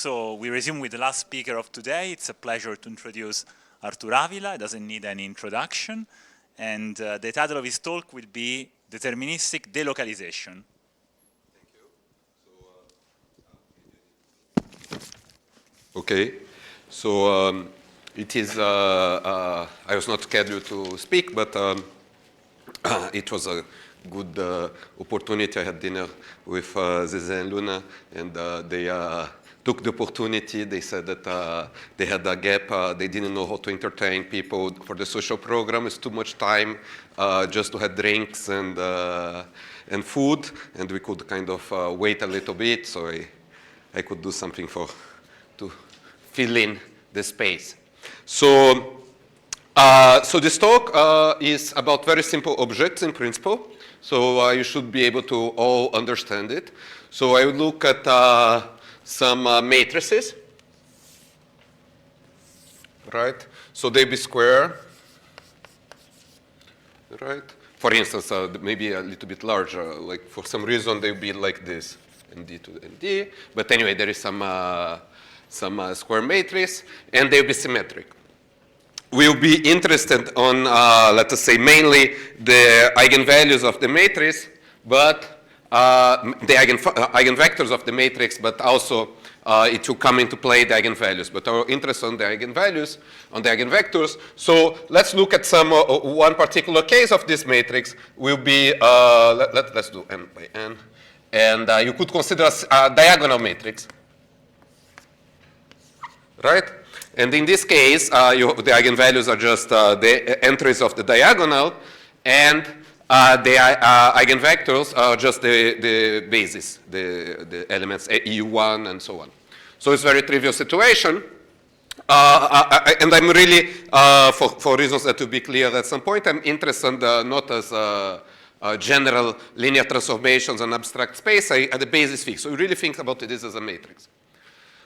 So we resume with the last speaker of today. It's a pleasure to introduce Artur Avila. He doesn't need any introduction. And the title of his talk will be Deterministic Delocalization. Thank you. Okay. So it is, I was not scheduled to speak, but it was a good opportunity. I had dinner with José and Luna, and they took the opportunity. They said that they had a gap. They didn't know how to entertain people for the social program. It's too much time just to have drinks and food, and we could kind of wait a little bit, so I could do something to fill in the space. So, so this talk is about very simple objects in principle. So you should be able to all understand it. So I would look at some matrices, right? So they be square, right? For instance, maybe a little bit larger. Like for some reason they will be like this, ND to ND. But anyway, there is some square matrix, and they'll be symmetric. We'll be interested on, let us say, mainly the eigenvalues of the matrix, but the eigenvectors of the matrix, but also it will come into play the eigenvalues. But our interest on the eigenvalues, on the eigenvectors. So let's look at some one particular case of this matrix. Will be let's do n by n, and you could consider a diagonal matrix, right? And in this case, the eigenvalues are just the entries of the diagonal, and the eigenvectors are just the bases, the elements EU1 and so on. So it's a very trivial situation. And I'm really, for reasons that will be clear at some point, I'm interested not as general linear transformations and abstract space, at the basis fixed. So you really think about this as a matrix.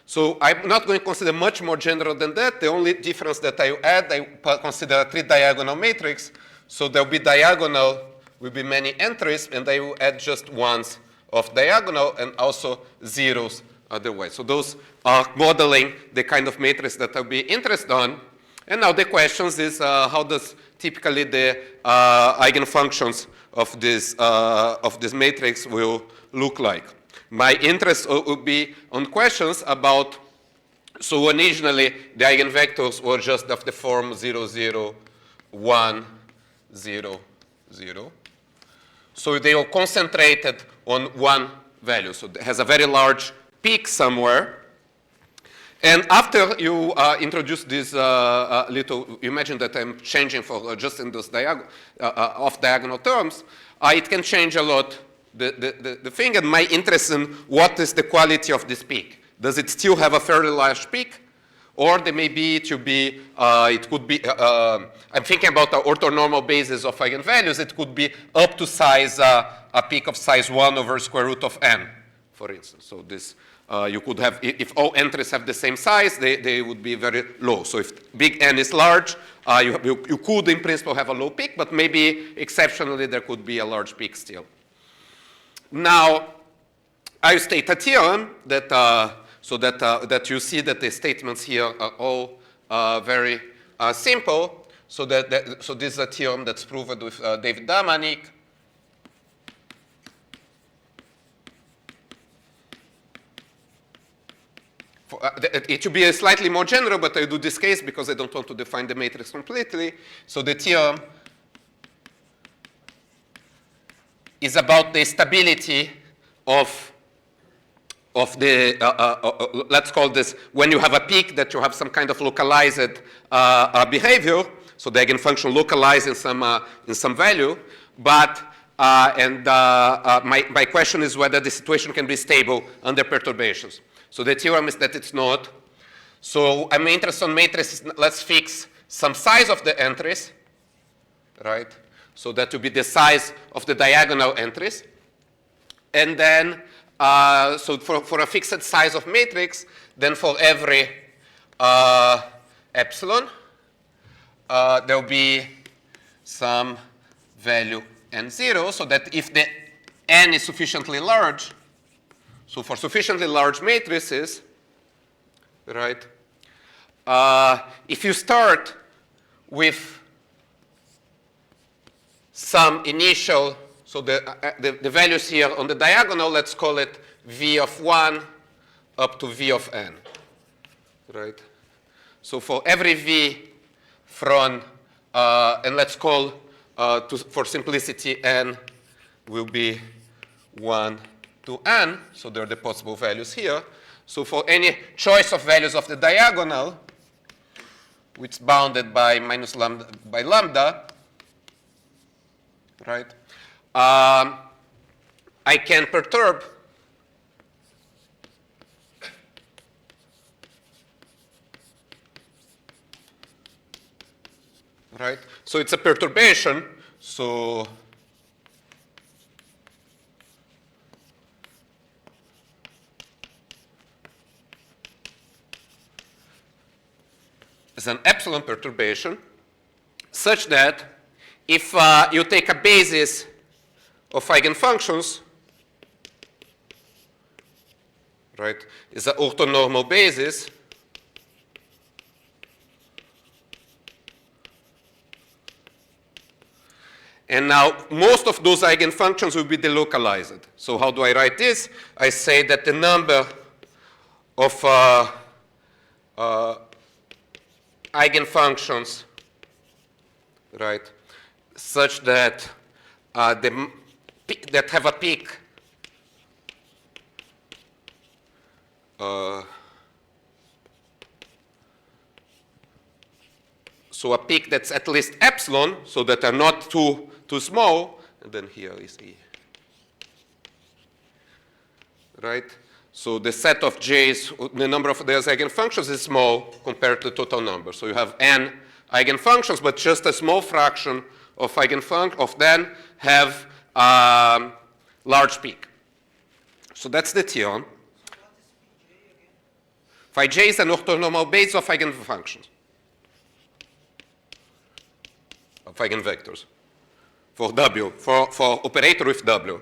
So I'm not going to consider much more general than that. The only difference that I add, I consider a three-diagonal matrix. So there will be diagonal, will be many entries, and I will add just ones of diagonal and also zeros otherwise. So those are modeling the kind of matrix that I'll be interested on. And now the question is, how does typically the eigenfunctions of this matrix will look like? My interest would be on questions about, so originally the eigenvectors were just of the form 0, 0, 1, 0, 0. So they are concentrated on one value. So it has a very large peak somewhere. And after you introduce this little, imagine that I'm changing for just in those off-diagonal terms, it can change a lot the thing, and my interest in what is the quality of this peak. Does it still have a fairly large peak? Or there may be to be, it could be, I'm thinking about the orthonormal basis of eigenvalues. It could be up to size, a peak of size 1 over square root of n, for instance. So this, you could have, if all entries have the same size, they would be very low. So if big N is large, you could in principle have a low peak, but maybe exceptionally there could be a large peak still. Now, I state a theorem that, so that you see that the statements here are all very simple. So so this is a theorem that's proved with David DinAmicI. It should be slightly more general, but I do this case because I don't want to define the matrix completely. So the theorem is about the stability of the, let's call this, when you have a peak that you have some kind of localized behavior, so the eigenfunction localized in some value, but, my question is whether the situation can be stable under perturbations. So the theorem is that it's not. So I'm interested in matrices, let's fix some size of the entries, right? So that will be the size of the diagonal entries. And then, so for a fixed size of matrix, then for every epsilon, there will be some value n0, so that if the n is sufficiently large, so for sufficiently large matrices, right? If you start with some initial, so the values here on the diagonal, let's call it v of 1 up to v of n, right? So for every v from, and let's call, for simplicity, n will be 1 to n, so there are the possible values here. So for any choice of values of the diagonal, which is bounded by minus lambda, by lambda, right? I can perturb right? So it's a perturbation. So it's an epsilon perturbation such that if you take a basis of eigenfunctions, right, is an orthonormal basis, and now most of those eigenfunctions will be delocalized. So how do I write this? I say that the number of eigenfunctions, right, such that that have a peak so a peak that's at least epsilon, so that are not too small, and then here is E, right? So the set of J's, the number of those eigenfunctions is small compared to the total number. So you have n eigenfunctions, but just a small fraction of them have large peak. So that's the theorem. Phi j is an orthonormal base of eigenfunctions, of eigenvectors, for W, for operator with W,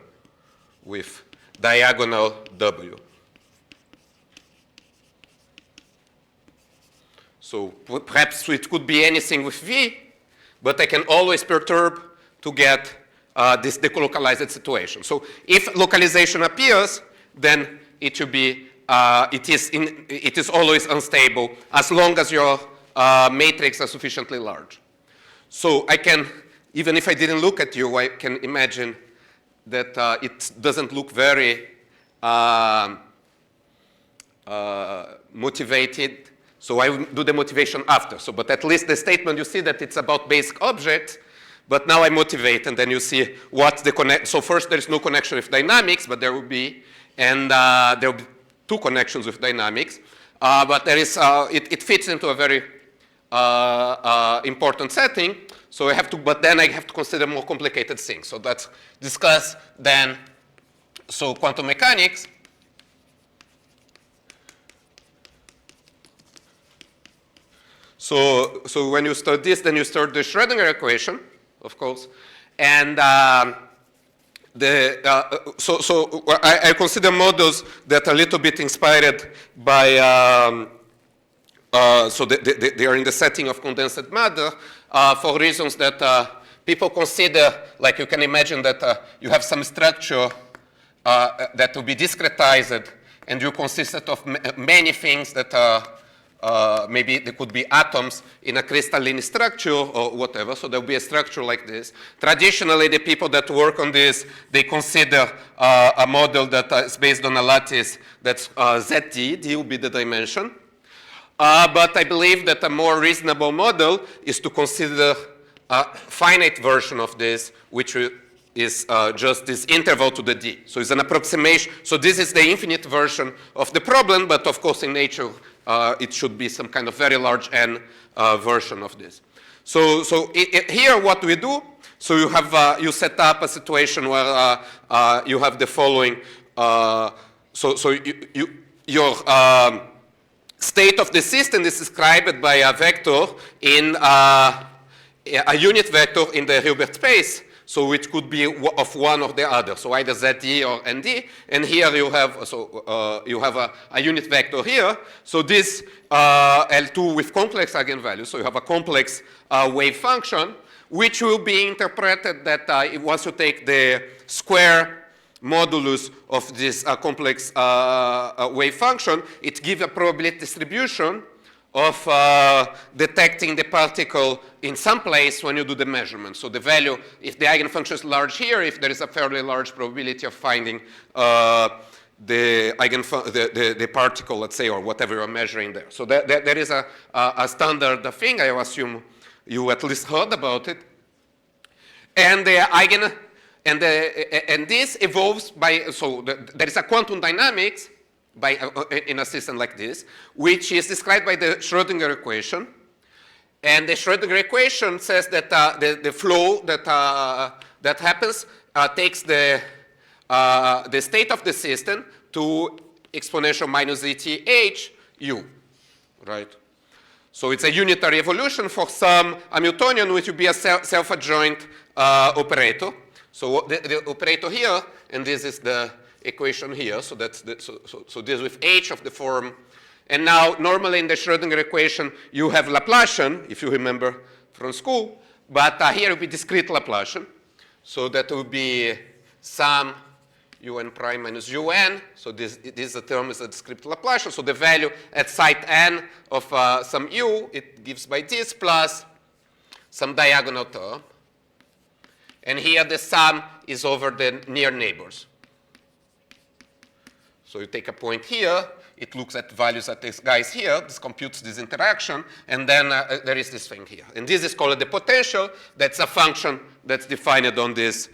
with diagonal W. So perhaps it could be anything with V, but I can always perturb to get this delocalized situation. So if localization appears, then it should be, it is always unstable as long as your matrix are sufficiently large. So I can, even if I didn't look at you, I can imagine that it doesn't look very motivated. So I will do the motivation after. So, but at least the statement, you see that it's about basic objects, but now I motivate, and then you see what's the connect. So first, there is no connection with dynamics, but there will be, and there will be two connections with dynamics. But there is, it fits into a very important setting. So I have to, but then I have to consider more complicated things. So let's discuss then, so quantum mechanics. So when you start this, then you start the Schrödinger equation, of course. And I consider models that are a little bit inspired by, so they are in the setting of condensed matter for reasons that people consider, like you can imagine that you have some structure that will be discretized, and you consist of many things that maybe there could be atoms in a crystalline structure or whatever, so there will be a structure like this. Traditionally, the people that work on this, they consider a model that is based on a lattice that's ZD, D will be the dimension. But I believe that a more reasonable model is to consider a finite version of this, which is just this interval to the D. So it's an approximation. So this is the infinite version of the problem, but of course in nature, it should be some kind of very large n version of this. So here what we do, so you have, you set up a situation where you have the following, your state of the system is described by a vector in a unit vector in the Hilbert space. So it could be of one or the other. So either ZD or ND. And here you have, you have a unit vector here. So this L2 with complex eigenvalues. So you have a complex wave function, which will be interpreted that once you take the square modulus of this complex wave function, it gives a probability distribution of detecting the particle in some place when you do the measurement. So the value, if the eigenfunction is large here, if there is a fairly large probability of finding the particle, let's say, or whatever you're measuring there. So there is a standard thing. I assume you at least heard about it. And the and this evolves by, so there is a quantum dynamics in a system like this, which is described by the Schrödinger equation. And the Schrödinger equation says that the flow that happens takes the state of the system to exponential minus ETH u, right? So it's a unitary evolution for some Hamiltonian, which would be a self-adjoint operator. So the operator here, and this is the equation here, so that's so this with h of the form. And now normally in the Schrödinger equation you have Laplacian, if you remember from school, but here it will be discrete Laplacian. So that will be sum un prime minus un. So this term is a discrete Laplacian. So the value at site n of some u, it gives by this plus some diagonal term. And here the sum is over the near neighbors. So you take a point here, it looks at values at these guys here, this computes this interaction, and then there is this thing here. And this is called the potential. That's a function that's defined on this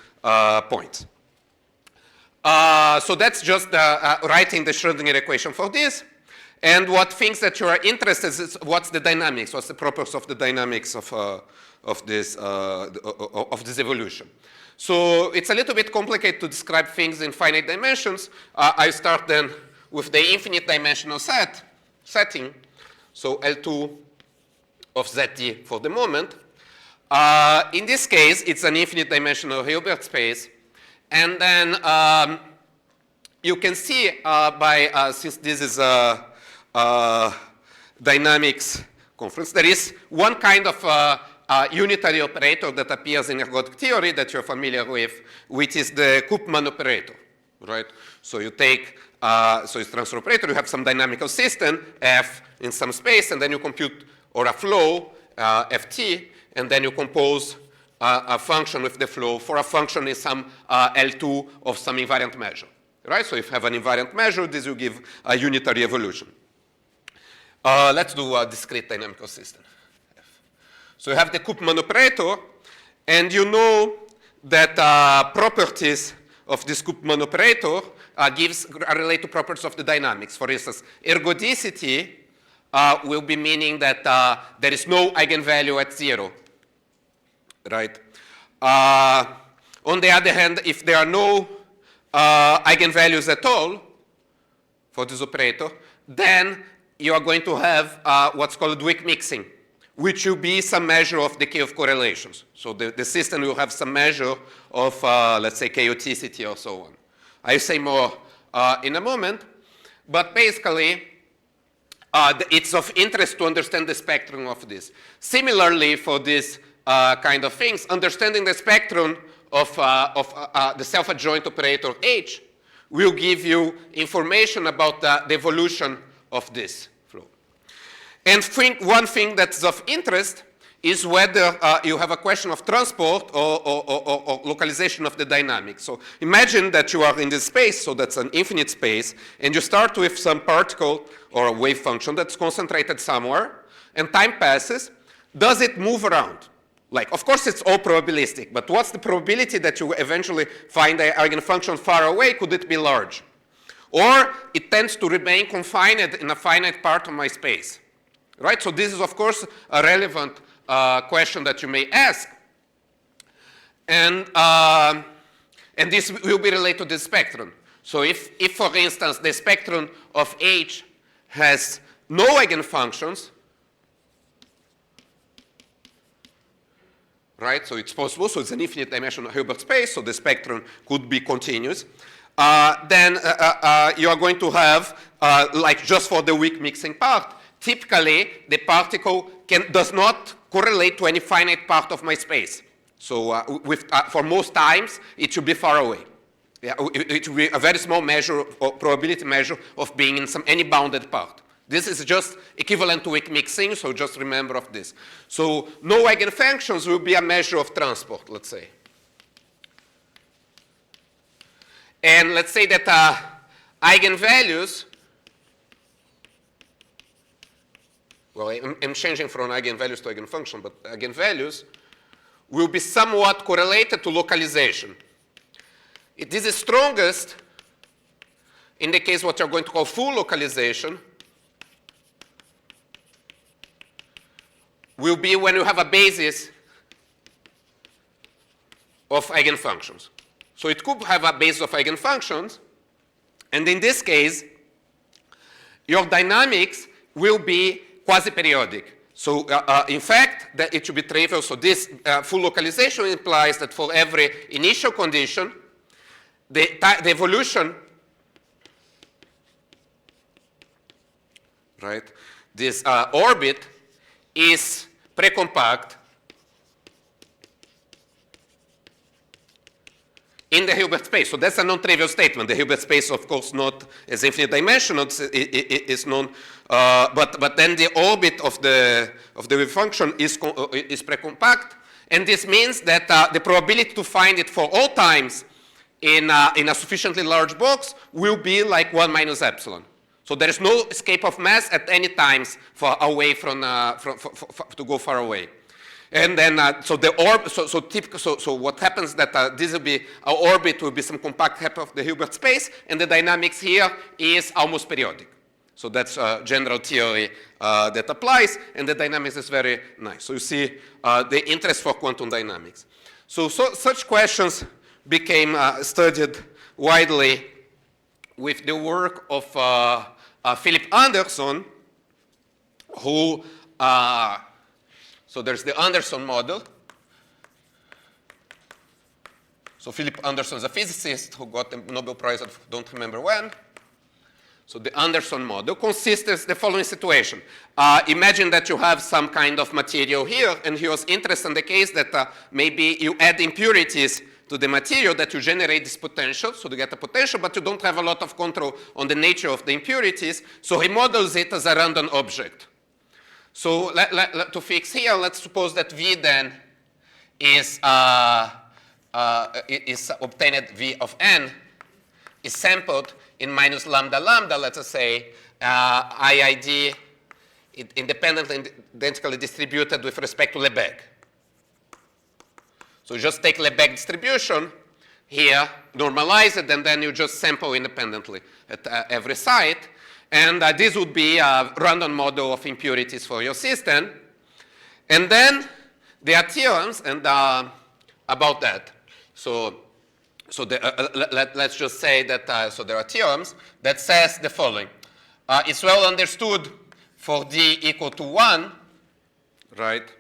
point. So that's just writing the Schrödinger equation for this. And what things that you are interested in is what's the dynamics, what's the properties of the dynamics of this evolution. So it's a little bit complicated to describe things in finite dimensions. I start then with the infinite dimensional setting. So L2 of ZT for the moment. In this case, it's an infinite dimensional Hilbert space. And then you can see since this is a dynamics conference, there is one kind of unitary operator that appears in ergodic theory that you're familiar with, which is the Koopman operator, right? So you take, so it's transfer operator, you have some dynamical system, F in some space, and then you compute, or a flow, Ft, and then you compose a function with the flow for a function in some L2 of some invariant measure, right? So if you have an invariant measure, this will give a unitary evolution. Let's do a discrete dynamical system. So you have the Koopman operator, and you know that properties of this Koopman operator relate to properties of the dynamics. For instance, ergodicity will be meaning that there is no eigenvalue at 0, right? On the other hand, if there are no eigenvalues at all for this operator, then you are going to have what's called weak mixing, which will be some measure of decay of correlations. So the system will have some measure of, let's say, chaoticity or so on. I'll say more in a moment. But basically, it's of interest to understand the spectrum of this. Similarly, for this kind of things, understanding the spectrum of the self-adjoint operator H will give you information about the evolution of this flow. And one thing that's of interest is whether you have a question of transport or localization of the dynamics. So imagine that you are in this space, so that's an infinite space, and you start with some particle or a wave function that's concentrated somewhere, and time passes. Does it move around? Like, of course, it's all probabilistic, but what's the probability that you eventually find the eigenfunction far away? Could it be large? Or it tends to remain confined in a finite part of my space, right? So this is, of course, a relevant question that you may ask. And this will be related to the spectrum. So if, for instance, the spectrum of H has no eigenfunctions, right? So it's possible, so it's an infinite dimensional Hilbert space, so the spectrum could be continuous. Then you are going to have, like just for the weak mixing part, typically the particle does not correlate to any finite part of my space. So for most times, it should be far away. Yeah, it should be a very small measure, or probability measure of being in any bounded part. This is just equivalent to weak mixing, so just remember of this. So no eigenfunctions will be a measure of transport, let's say. And let's say that eigenvalues, well, I'm changing from eigenvalues to eigenfunction, but eigenvalues will be somewhat correlated to localization. This is strongest in the case what you're going to call full localization will be when you have a basis of eigenfunctions. So it could have a basis of eigenfunctions, and in this case, your dynamics will be quasi-periodic. So in fact, that it should be trivial. So this full localization implies that for every initial condition, the evolution, right, this orbit is precompact in the Hilbert space. So that's a non-trivial statement. The Hilbert space, of course, not as infinite dimensional, is known, but then the orbit of the wave function is precompact, and this means that the probability to find it for all times in a sufficiently large box will be like 1 minus epsilon. So there is no escape of mass at any times for away from to go far away. And then, so the so what happens that this will be, our orbit will be some compact half of the Hilbert space, and the dynamics here is almost periodic. So that's a general theory that applies, and the dynamics is very nice. So you see the interest for quantum dynamics. So such questions became studied widely with the work of Philip Anderson, who so there's the Anderson model. So Philip Anderson is a physicist who got the Nobel Prize, I don't remember when. So the Anderson model consists of the following situation. Imagine that you have some kind of material here, and he was interested in the case that maybe you add impurities to the material that you generate this potential, so you get a potential, but you don't have a lot of control on the nature of the impurities, so he models it as a random object. So to fix here, let's suppose that V then is obtained V of n is sampled in minus lambda lambda, let's say, IID independently identically distributed with respect to Lebesgue. So you just take Lebesgue distribution here, normalize it, and then you just sample independently at every site. And this would be a random model of impurities for your system. And then there are theorems and about that. So let's just say that so there are theorems that says the following. It's well understood for d equal to 1, right,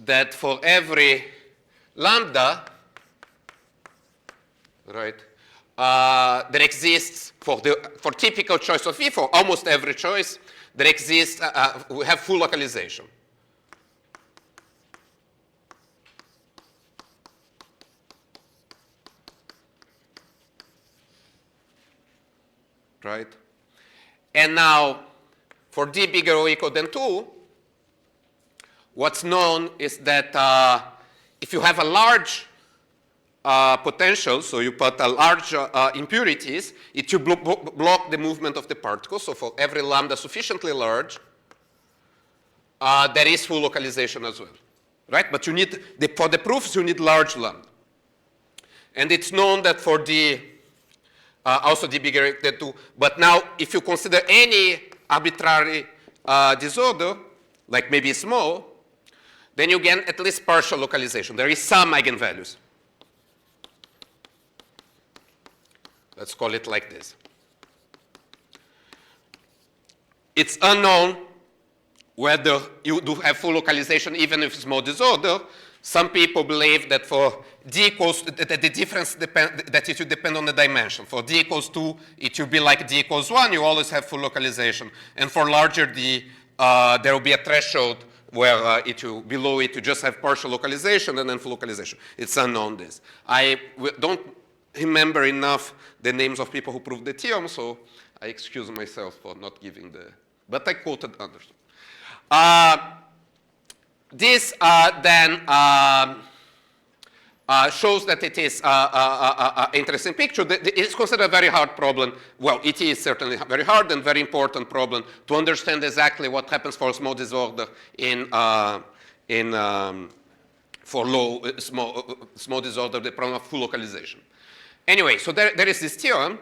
that for every lambda, right, there exists for typical choice of V, for almost every choice, there exists, we have full localization. Right? And now, for d bigger or equal than 2, what's known is that if you have a large potential, so you put a large impurities, it will block the movement of the particle. So for every lambda sufficiently large, there is full localization as well, right? But you need, for the proofs, you need large lambda. And it's known that for the, also d bigger than 2, but now if you consider any arbitrary disorder, like maybe small, then you get at least partial localization. There is some eigenvalues. Let's call it like this. It's unknown whether you do have full localization even if small disorder, Some people believe that for d equals, that the difference that it will depend on the dimension. For d equals 2, it will be like d equals 1. You always have full localization. And for larger d, there will be a threshold where below it you just have partial localization and then full localization. It's unknown this. I don't remember enough the names of people who proved the theorem, so I excuse myself for not giving but I quoted others. This then shows that it is an interesting picture. It's considered a very hard problem. Well, it is certainly very hard and very important problem to understand exactly what happens for small disorder for small disorder, the problem of full localization. Anyway, so there is this theorem.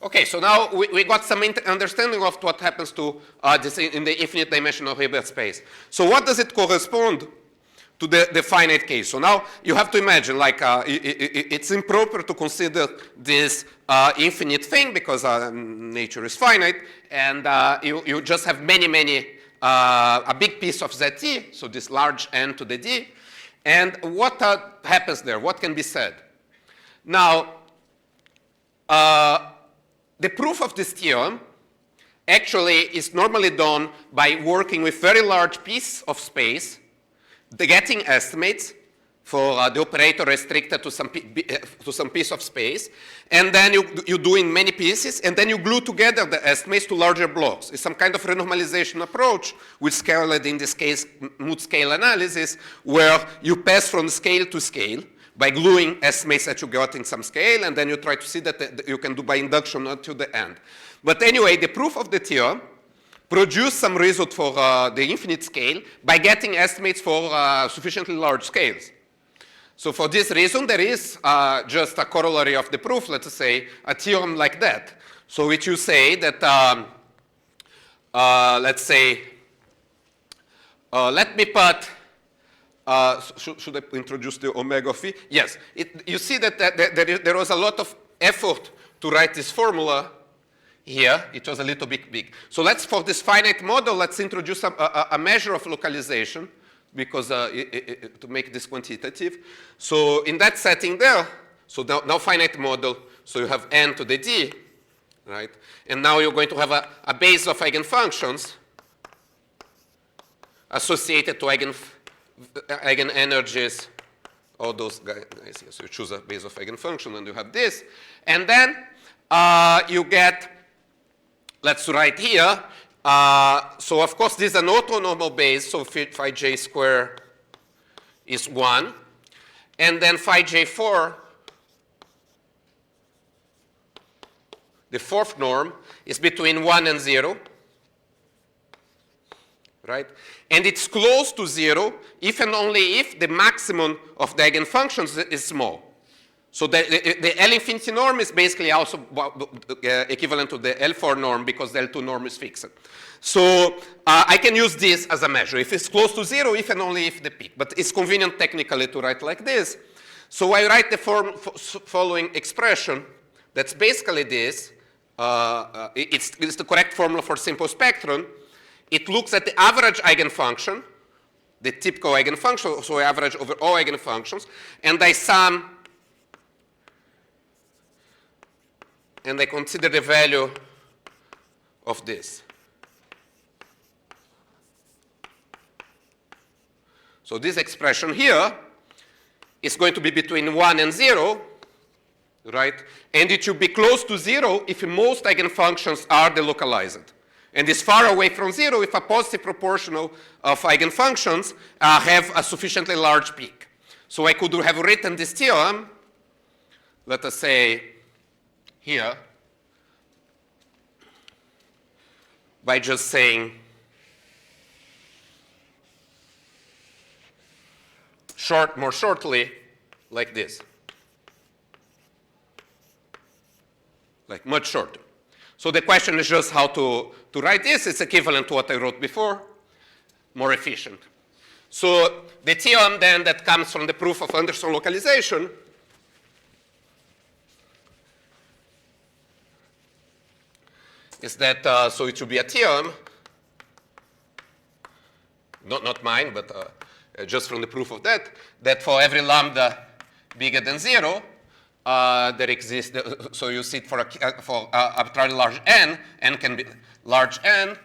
Okay, so now we got some understanding of what happens to this in the infinite dimensional Hilbert space. So what does it correspond to the finite case? So now you have to imagine, like, it's improper to consider this infinite thing because nature is finite, and you just have a big piece of ZT, so this large n to the d. And what happens there? What can be said? Now, the proof of this theorem actually is normally done by working with very large piece of space, getting estimates for the operator restricted to some piece of space, and then you do in many pieces, and then you glue together the estimates to larger blocks. It's some kind of renormalization approach with scaled, in this case, mood scale analysis, where you pass from scale to scale by gluing estimates that you got in some scale, and then you try to see that you can do by induction until the end. But anyway, the proof of the theorem produce some result for the infinite scale by getting estimates for sufficiently large scales. So for this reason, there is just a corollary of the proof, let's say, a theorem like that. So which you say that, let's say, let me put, should I introduce the omega phi? Yes, you see that there was a lot of effort to write this formula here. It was a little bit big. So for this finite model, let's introduce a measure of localization, because to make this quantitative. So in that setting there, so now finite model, so you have n to the d, right? And now you're going to have a base of eigenfunctions associated to eigenenergies, all those guys here. So you choose a base of eigenfunction and you have this. And then you get, let's write here, so of course this is an orthonormal base, so phi j square is 1. And then phi j4, the fourth norm, is between 1 and 0. Right? And it's close to 0 if and only if the maximum of the eigenfunctions is small. So the L infinity norm is basically also equivalent to the L4 norm because the L2 norm is fixed. So I can use this as a measure. If it's close to 0, if and only if the peak. But it's convenient technically to write like this. So I write the following expression that's basically this. It's the correct formula for simple spectrum. It looks at the average eigenfunction, the typical eigenfunction, so I average over all eigenfunctions, and I sum, and I consider the value of this. So this expression here is going to be between 1 and 0, right? And it should be close to 0 if most eigenfunctions are delocalized. And is far away from 0 if a positive proportional of eigenfunctions have a sufficiently large peak. So I could have written this theorem, let us say here, by just saying more shortly, like this. Like much shorter. So the question is just how to write this. It's equivalent to what I wrote before, more efficient. So the theorem then that comes from the proof of Anderson localization is that, so it should be a theorem, not mine, but just from the proof of that, that for every lambda bigger than 0, there exists, so you see it for arbitrarily large n can be large n,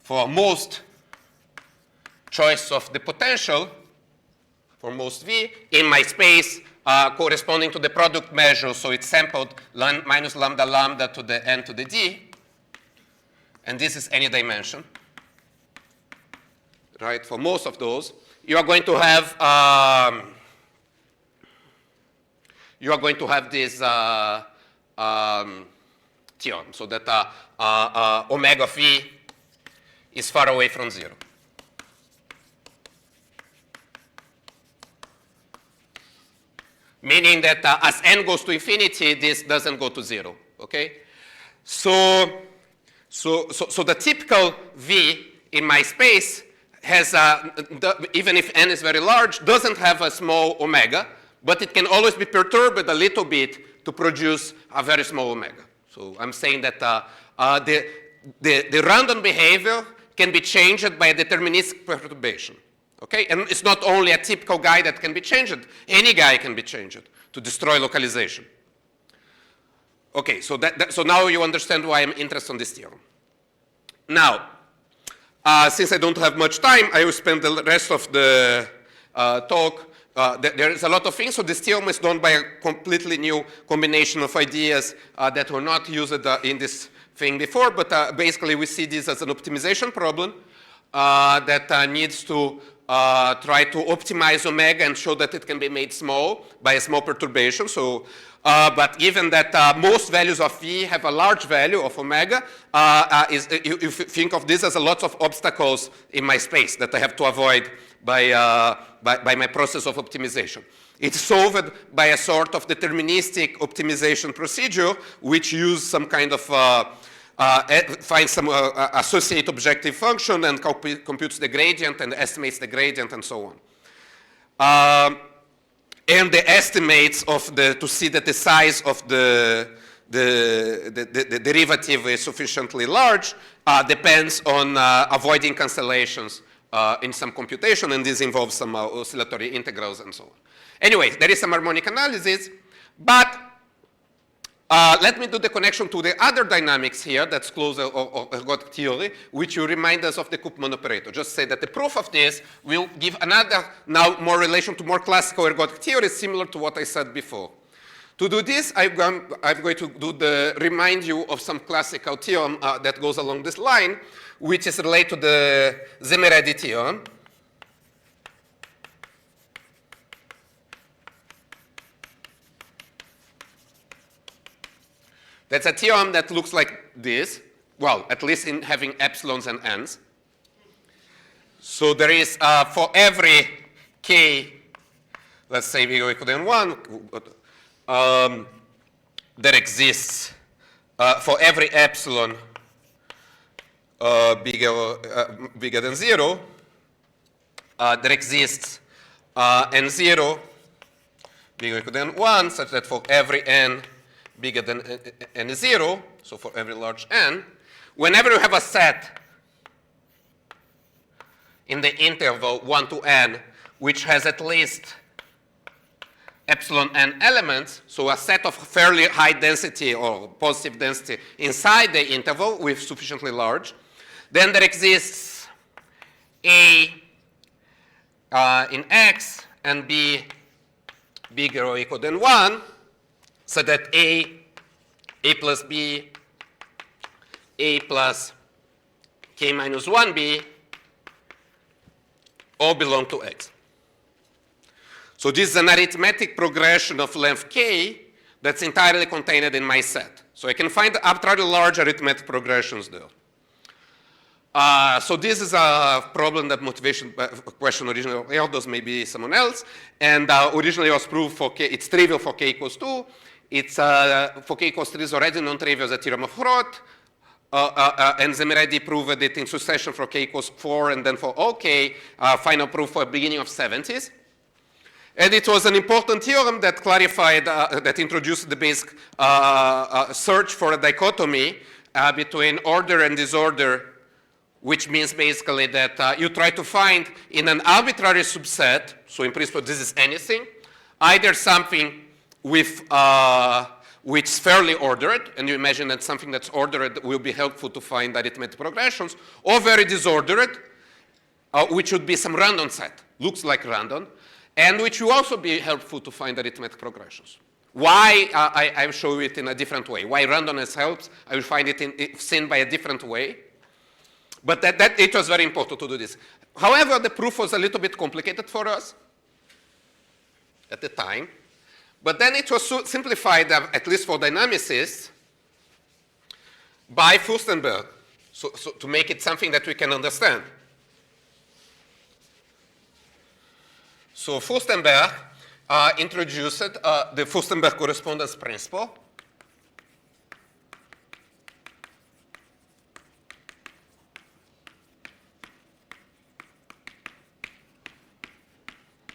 for most choice of the potential, for most v, in my space corresponding to the product measure, so it's sampled minus lambda lambda to the n to the d, and this is any dimension, right? For most of those, you are going to have this theorem, so that omega phi is far away from 0. Meaning that as n goes to infinity, this doesn't go to 0, okay? So the typical v in my space has, even if n is very large, doesn't have a small omega, but it can always be perturbed a little bit to produce a very small omega. So I'm saying that the random behavior can be changed by a deterministic perturbation. Okay? And it's not only a typical guy that can be changed. Any guy can be changed to destroy localization. Okay, so now you understand why I'm interested in this theorem. Now, since I don't have much time, I will spend the rest of the talk. There is a lot of things, so this theorem is done by a completely new combination of ideas that were not used in this thing before, but basically we see this as an optimization problem that needs to try to optimize omega and show that it can be made small by a small perturbation. So, but given that most values of v have a large value of omega, you think of this as a lot of obstacles in my space that I have to avoid by my process of optimization. It's solved by a sort of deterministic optimization procedure, which use some kind of finds some associate objective function and computes the gradient and estimates the gradient and so on. And the estimates of to see that the size of the derivative is sufficiently large depends on avoiding cancellations in some computation, and this involves some oscillatory integrals and so on. Anyway, there is some harmonic analysis, but let me do the connection to the other dynamics here that's close or ergodic theory, which will remind us of the Koopman operator. Just say that the proof of this will give another, now more relation to more classical ergodic theory, similar to what I said before. To do this, I'm going to remind you of some classical theorem that goes along this line, which is related to the Zemeredi theorem. That's a theorem that looks like this, well, at least in having epsilons and n's. So there is, for every k, let's say bigger or equal than 1, there exists, for every epsilon bigger than 0, there exists n0 bigger or equal than 1, such that for every n bigger than n0, so for every large n, whenever you have a set in the interval 1 to n, which has at least epsilon n elements, so a set of fairly high density or positive density inside the interval with sufficiently large, then there exists A in X and B bigger or equal than 1, so that A plus B, A plus K minus 1B all belong to X. So this is an arithmetic progression of length K that's entirely contained in my set. So I can find arbitrarily large arithmetic progressions there. So this is a problem that motivation question originally held, maybe someone else, and originally was proved for K, it's trivial for K equals 2. It's for K equals 3 is already non-trivial as a theorem of Roth, and Zemeredi proved it in succession for K equals 4, and then for all K, final proof for the beginning of 70s. And it was an important theorem that clarified, that introduced the basic search for a dichotomy between order and disorder which means basically that you try to find in an arbitrary subset, so in principle this is anything, either something with which is fairly ordered, and you imagine that something that's ordered will be helpful to find arithmetic progressions, or very disordered, which would be some random set, looks like random, and which will also be helpful to find arithmetic progressions. Why? I will show it in a different way. Why randomness helps, I will find it seen by a different way. But it was very important to do this. However, the proof was a little bit complicated for us at the time. But then it was simplified, at least for dynamicists, by Furstenberg, so to make it something that we can understand. So Furstenberg introduced the Furstenberg correspondence principle.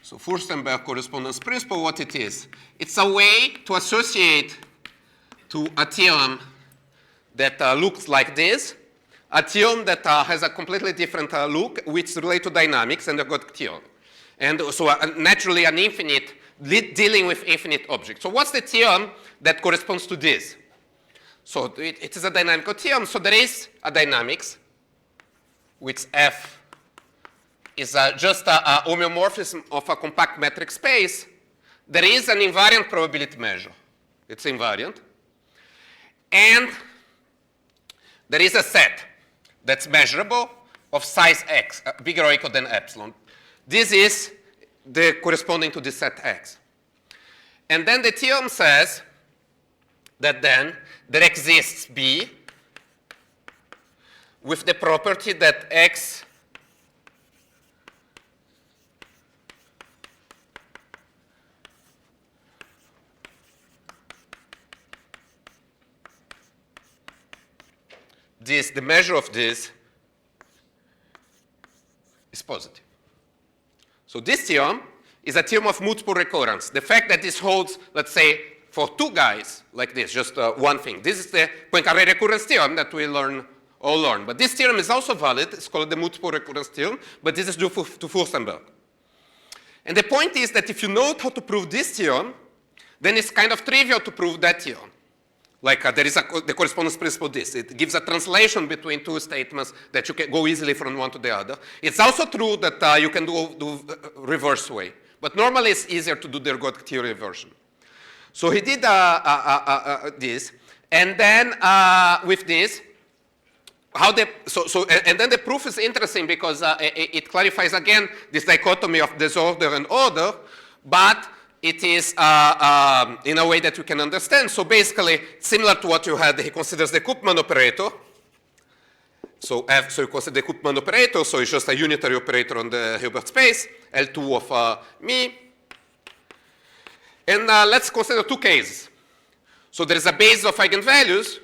So Furstenberg correspondence principle, what it is? It's a way to associate to a theorem that looks like this, a theorem that has a completely different look, which relates to dynamics and a good theorem. And so naturally an infinite, dealing with infinite objects. So what's the theorem that corresponds to this? So it is a dynamical theorem. So there is a dynamics, which F is just a homeomorphism of a compact metric space. There is an invariant probability measure. It's invariant. And there is a set that's measurable of size x, bigger or equal than epsilon. This is the corresponding to the set x. And then the theorem says that then there exists B with the property that x the measure of this is positive. So this theorem is a theorem of multiple recurrence. The fact that this holds, let's say, for two guys like this, just one thing. This is the Poincaré recurrence theorem that we all learn. But this theorem is also valid. It's called the multiple recurrence theorem, but this is due to Furstenberg. And the point is that if you know how to prove this theorem, then it's kind of trivial to prove that theorem. Like there is the correspondence principle this. It gives a translation between two statements that you can go easily from one to the other. It's also true that you can do reverse way. But normally it's easier to do the ergodic theory version. So he did this. And then with this, and then the proof is interesting because it clarifies again this dichotomy of disorder and order, but it is in a way that you can understand. So basically, similar to what you had, he considers the Koopman operator. So you consider the Koopman operator, so it's just a unitary operator on the Hilbert space, L2 of me. And let's consider two cases. So there is a basis of eigenvalues,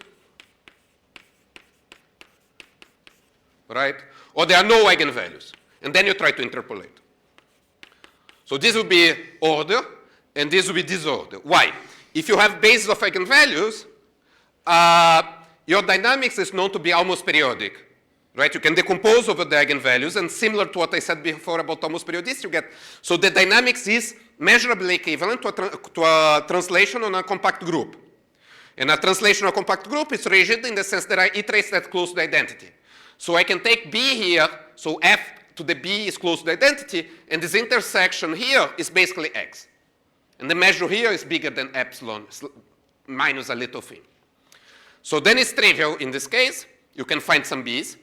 right? Or there are no eigenvalues. And then you try to interpolate. So this will be order, and this will be disorder. Why? If you have basis of eigenvalues, your dynamics is known to be almost periodic, right? You can decompose over the eigenvalues, and similar to what I said before about almost periodicity, you get, so the dynamics is measurably equivalent to a translation on a compact group. And a translation on a compact group is rigid in the sense that I iterate that close to the identity. So I can take B here, so F to the B is close to the identity, and this intersection here is basically X. And the measure here is bigger than epsilon, minus a little thing. So then it's trivial in this case. You can find some B's.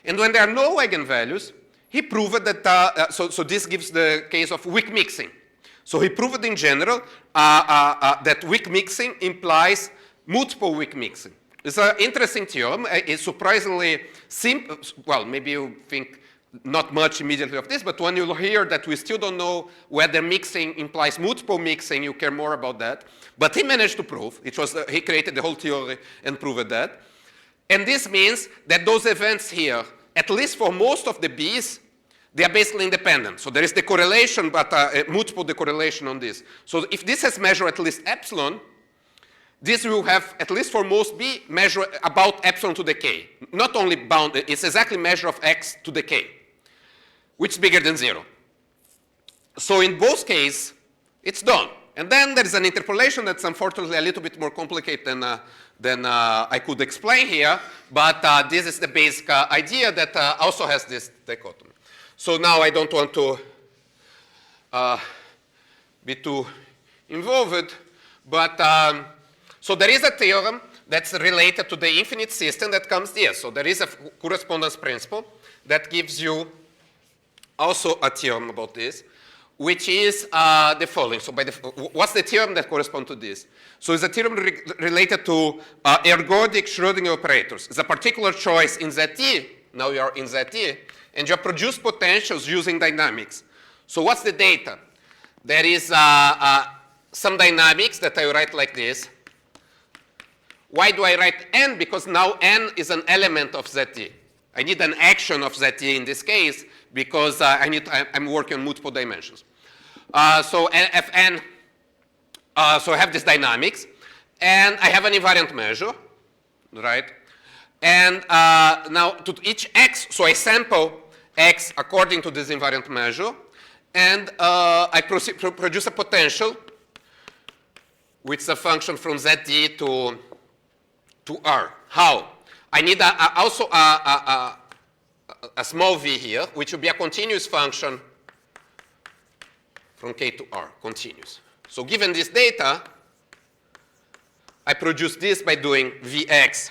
And when there are no eigenvalues, he proved that, so this gives the case of weak mixing. So he proved in general that weak mixing implies multiple weak mixing. It's an interesting theorem. It's surprisingly simple. Well, maybe you think not much immediately of this, but when you hear that we still don't know whether mixing implies multiple mixing, you care more about that. But he managed to prove. It was, he created the whole theory and proved that. And this means that those events here, at least for most of the B's, they are basically independent. So there is the correlation, but multiple decorrelation on this. So if this has measured at least epsilon, this will have, at least for most b, measure about epsilon to the k. Not only bound, it's exactly measure of x to the k, which is bigger than 0. So in both cases, it's done. And then there is an interpolation that's unfortunately a little bit more complicated than I could explain here, but this is the basic idea that also has this dichotomy. So now I don't want to be too involved, but so there is a theorem that's related to the infinite system that comes here. So there is a correspondence principle that gives you also a theorem about this, which is the following. So what's the theorem that corresponds to this? So it's a theorem related to ergodic Schrödinger operators. It's a particular choice in ZT. Now you are in ZT, and you produce potentials using dynamics. So what's the data? There is some dynamics that I write like this. Why do I write n? Because now n is an element of ZT. I need an action of ZT in this case because I'm working on multiple dimensions. So Fn, so I have this dynamics, and I have an invariant measure, right? And now to each x, so I sample x according to this invariant measure, and I produce a potential, which is a function from ZT to R. How? I need also a small v here, which will be a continuous function from k to r, continuous. So given this data, I produce this by doing Vx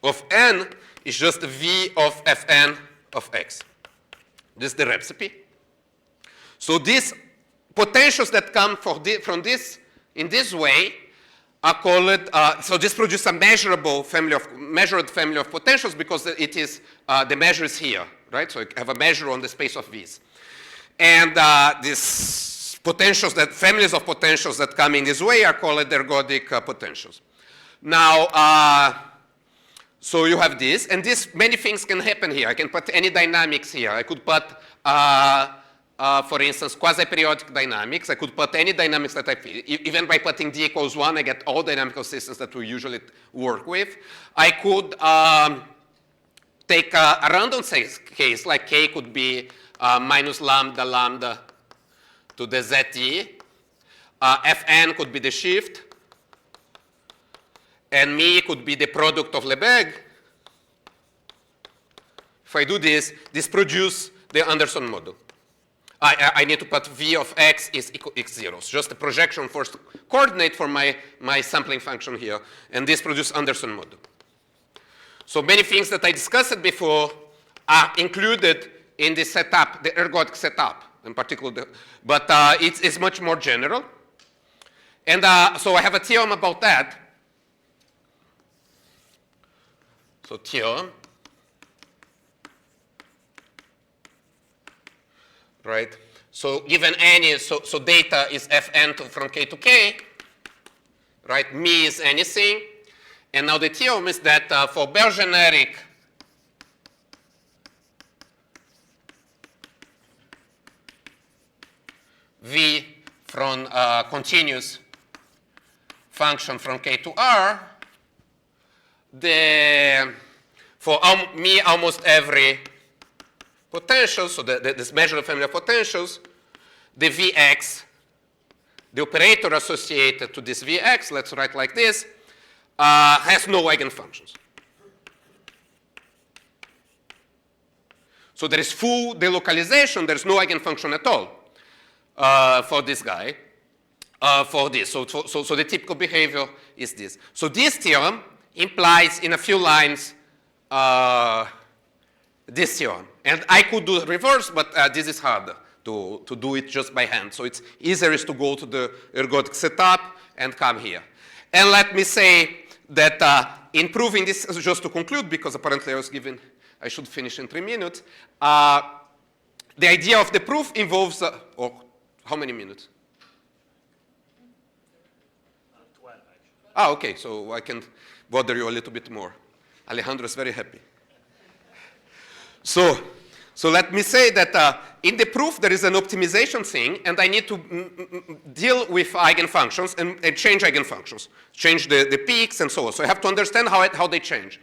of n is just V of Fn of x. This is the recipe. So these potentials that come from this in this way are called, so this produces a measured family of potentials because it is, the measure is here, right? So I have a measure on the space of V's. And these potentials, families of potentials that come in this way are called ergodic potentials. Now, so you have this, and many things can happen here. I can put any dynamics here. I could put, for instance, quasi-periodic dynamics. I could put any dynamics that I feel. Even by putting d equals 1, I get all dynamical systems that we usually work with. I could take a random case, like k could be minus lambda lambda to the zt. Fn could be the shift. And me could be the product of Lebesgue. If I do this produces the Anderson model. I need to put V of x is equal to x0. It's just a projection first coordinate for my sampling function here. And this produces Anderson model. So many things that I discussed before are included in this setup, the ergodic setup in particular. But it's much more general. And so I have a theorem about that. So theorem, right? So given any, so data is Fn from k to k, right? Me is anything. And now the theorem is that for Bell generic V from continuous function from k to r, for me almost every potential, so this measured family of potentials, the Vx, the operator associated to this Vx, let's write like this, has no eigenfunctions. So there is full delocalization, there's no eigenfunction at all for this guy, for this. So the typical behavior is this. So this theorem implies in a few lines this theorem. And I could do the reverse, but this is harder to do it just by hand. So it's easier is to go to the ergodic setup and come here. And let me say that in proving this, just to conclude, because apparently I was given, I should finish in 3 minutes, the idea of the proof involves, or how many minutes? 12, actually. Ah, okay, so I can bother you a little bit more. Alejandro is very happy. So let me say that in the proof, there is an optimization thing, and I need to deal with eigenfunctions and change eigenfunctions, change the peaks and so on. So I have to understand how they change.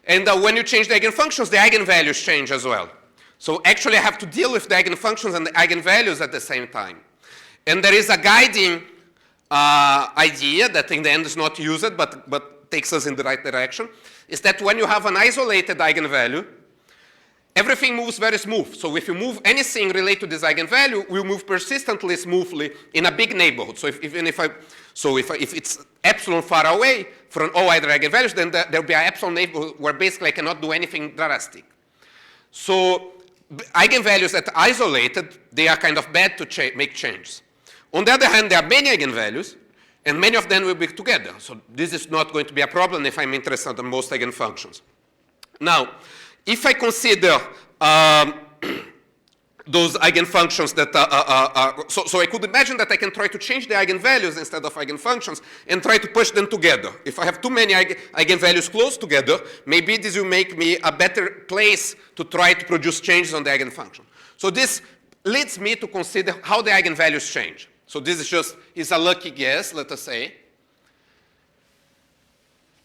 And when you change the eigenfunctions, the eigenvalues change as well. So actually, I have to deal with the eigenfunctions and the eigenvalues at the same time. And there is a guiding idea that in the end is not used, but takes us in the right direction, is that when you have an isolated eigenvalue, everything moves very smooth. So if you move anything related to this eigenvalue, we move persistently smoothly in a big neighborhood. So if it's epsilon far away from all other eigenvalues, then there will be an epsilon neighborhood where basically I cannot do anything drastic. So eigenvalues that are isolated, they are kind of bad to make changes. On the other hand, there are many eigenvalues, and many of them will be together. So this is not going to be a problem if I'm interested in most eigenfunctions. Now, if I consider those eigenfunctions that so I could imagine that I can try to change the eigenvalues instead of eigenfunctions and try to push them together. If I have too many eigenvalues close together, maybe this will make me a better place to try to produce changes on the eigenfunction. So this leads me to consider how the eigenvalues change. So this is a lucky guess, let us say.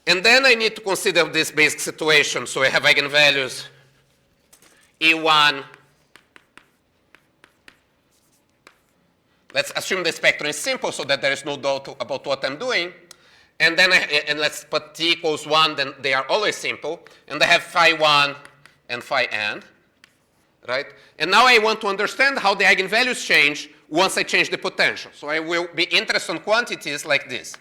And then I need to consider this basic situation. So I have eigenvalues E1. Let's assume the spectrum is simple so that there is no doubt about what I'm doing. And then let's put t equals 1, then they are always simple. And I have phi 1 and phi n, right? And now I want to understand how the eigenvalues change once I change the potential. So I will be interested in quantities like this.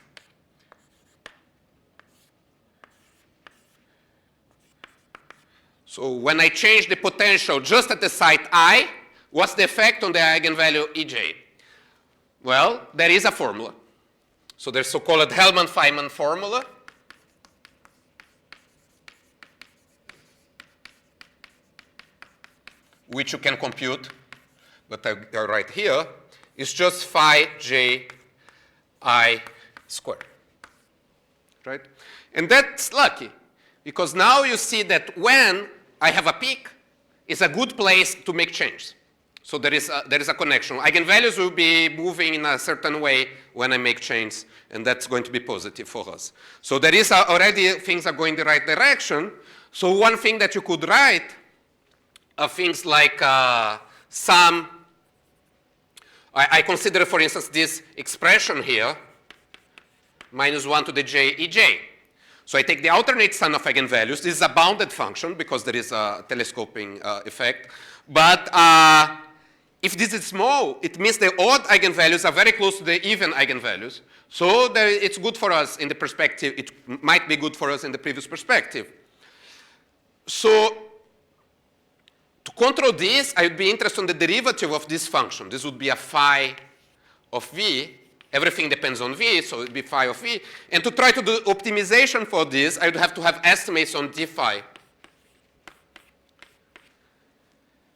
So when I change the potential just at the site I, what's the effect on the eigenvalue Ej? Well, there is a formula. So there's so-called Hellman-Feynman formula. Which you can compute, but I write here. It's just phi j I squared, right? And that's lucky, because now you see that when I have a peak, it's a good place to make changes. So there is a connection. Eigenvalues will be moving in a certain way when I make changes, and that's going to be positive for us. So there is already things are going the right direction. So one thing that you could write are things like I consider, for instance, this expression here, minus 1 to the j Ej. So I take the alternate sum of eigenvalues. This is a bounded function because there is a telescoping effect. But if this is small, it means the odd eigenvalues are very close to the even eigenvalues. So it's good for us in the perspective. It might be good for us in the previous perspective. So to control this, I would be interested in the derivative of this function. This would be a phi of v. Everything depends on v, so it would be phi of v. And to try to do optimization for this, I would have to have estimates on d phi.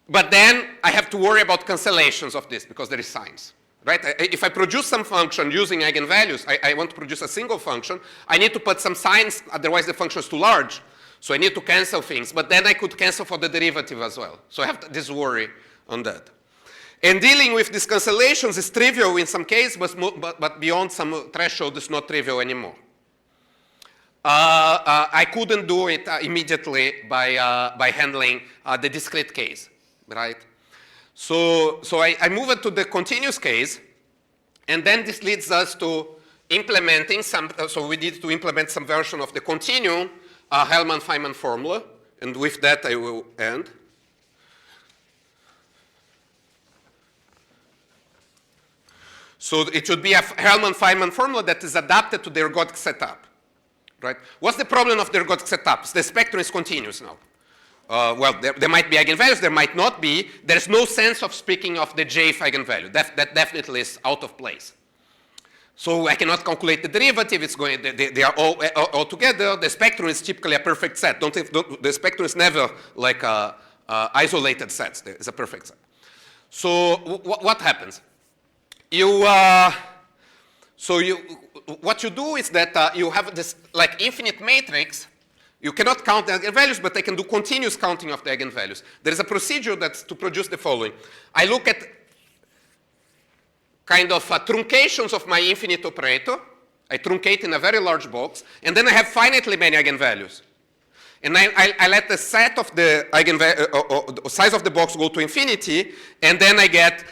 But then I have to worry about cancellations of this because there is signs, right? If I produce some function using eigenvalues, I want to produce a single function, I need to put some signs, otherwise the function is too large. So I need to cancel things, but then I could cancel for the derivative as well. So I have this worry on that. And dealing with these cancellations is trivial in some cases, but beyond some threshold it's not trivial anymore. I couldn't do it immediately by handling the discrete case, right? So I move it to the continuous case, and then this leads us to implementing some, so we need to implement some version of the continuum, Hellman-Feynman formula, and with that I will end. So it should be a Hellman-Feynman formula that is adapted to the ergodic setup, right? What's the problem of the ergodic setup? The spectrum is continuous now. Well, there might be eigenvalues, there might not be. There's no sense of speaking of the jth eigenvalue. That definitely is out of place. So I cannot calculate the derivative. It's going. They are all together. The spectrum is typically a perfect set. The spectrum is never like isolated sets. It's a perfect set. So what happens? What you do is that you have this like infinite matrix. You cannot count the eigenvalues, but I can do continuous counting of the eigenvalues. There is a procedure that's to produce the following. I look at kind of truncations of my infinite operator. I truncate in a very large box, and then I have finitely many eigenvalues. And I let the set of the size of the box go to infinity, and then I get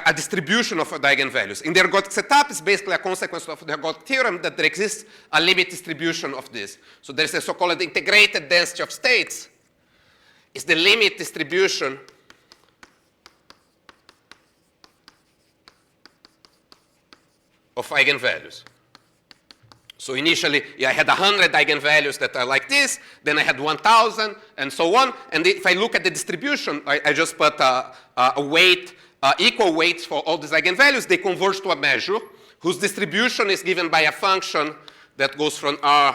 a distribution of the eigenvalues. In the ergodic setup, it's basically a consequence of the ergodic theorem that there exists a limit distribution of this. So there's a so-called integrated density of states. It's the limit distribution of eigenvalues. So initially, I had 100 eigenvalues that are like this, then I had 1,000, and so on. And if I look at the distribution, I just put a weight, equal weights for all these eigenvalues. They converge to a measure whose distribution is given by a function that goes from R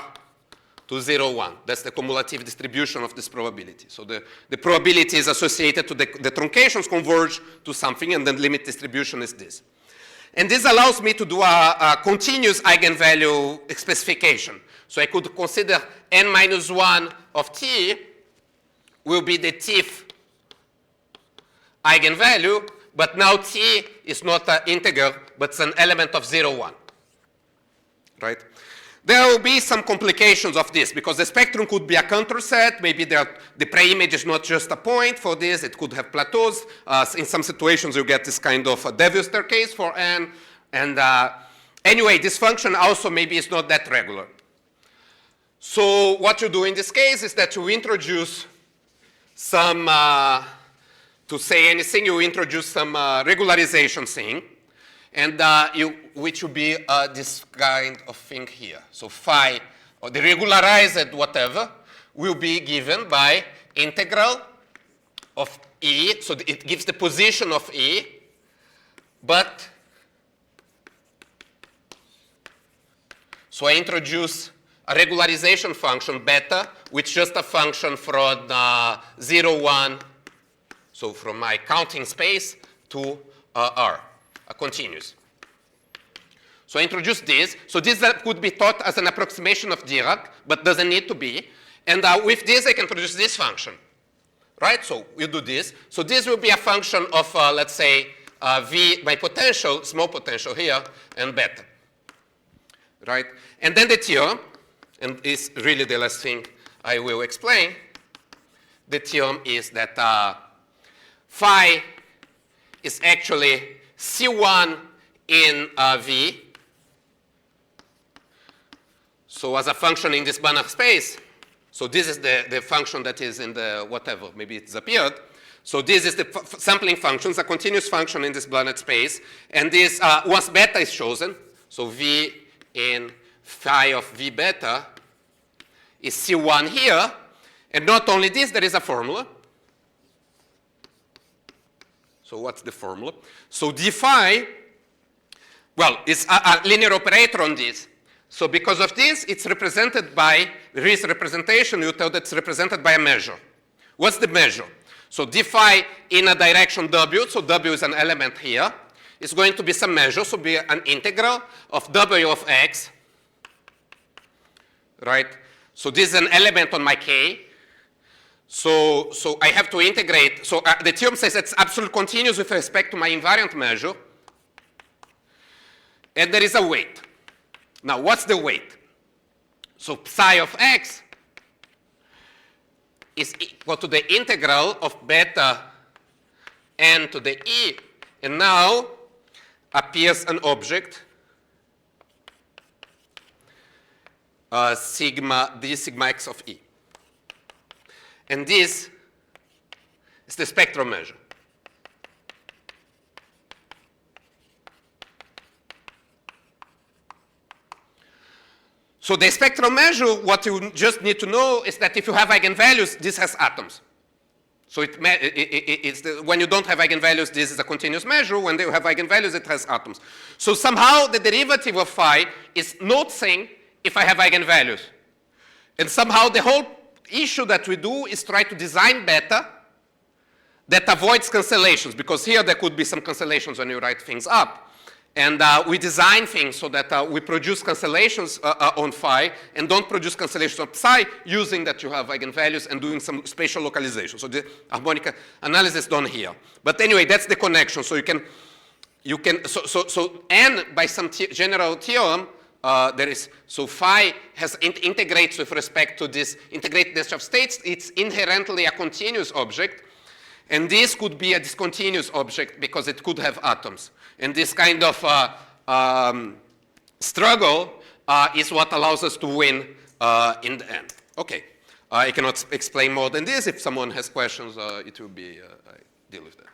to 0, 1. That's the cumulative distribution of this probability. So the probability is associated to the truncations converge to something, and then limit distribution is this. And this allows me to do a continuous eigenvalue specification. So I could consider n minus 1 of t will be the tth eigenvalue, but now t is not an integer, but it's an element of 0, 1. Right? There will be some complications of this, because the spectrum could be a contour set. Maybe the preimage is not just a point for this. It could have plateaus. In some situations, you get this kind of a Devil staircase for n. And anyway, this function also maybe is not that regular. So what you do in this case is that you introduce some, to say anything, you introduce some regularization thing. And which will be this kind of thing here. So phi, or the regularized whatever, will be given by integral of E. So it gives the position of E, but so I introduce a regularization function, beta, which is just a function from 0, 1, so from my counting space to R. Continuous. So I introduce this. So this could be thought as an approximation of Dirac, but doesn't need to be. And with this, I can produce this function. Right? So you do this. So this will be a function of, let's say, V, my potential, small potential here, and beta. Right? And then the theorem, and is really the last thing I will explain. The theorem is that phi is actually C1 in V. So as a function in this Banach space, so this is the function that is in the whatever, maybe it's appeared. So this is the sampling function, a continuous function in this Banach space. And this, once beta is chosen, so V in phi of V beta is C1 here. And not only this, there is a formula. So what's the formula? So d phi, well, it's a linear operator on this. So because of this, it's represented by, this representation, you tell that it's represented by a measure. What's the measure? So d phi in a direction w, so w is an element here, is going to be some measure, so be an integral of w of x, right? So this is an element on my k. So I have to integrate. So the theorem says it's absolutely continuous with respect to my invariant measure. And there is a weight. Now, what's the weight? So psi of x is equal to the integral of beta n to the e. And now appears an object, sigma x of e. And this is the spectrum measure. So the spectrum measure, what you just need to know is that if you have eigenvalues, this has atoms. So when you don't have eigenvalues, this is a continuous measure. When you have eigenvalues, it has atoms. So somehow the derivative of phi is noticing if I have eigenvalues. And somehow the whole issue that we do is try to design beta that avoids cancellations, because here there could be some cancellations when you write things up. And we design things so that we produce cancellations on phi and don't produce cancellations on psi, using that you have eigenvalues and doing some spatial localization. So the harmonic analysis done here. But anyway, that's the connection. So and by some general theorem, so phi integrates with respect to this integrated nest of states. It's inherently a continuous object. And this could be a discontinuous object because it could have atoms. And this kind of struggle is what allows us to win in the end. Okay, I cannot explain more than this. If someone has questions, it will be, I deal with that.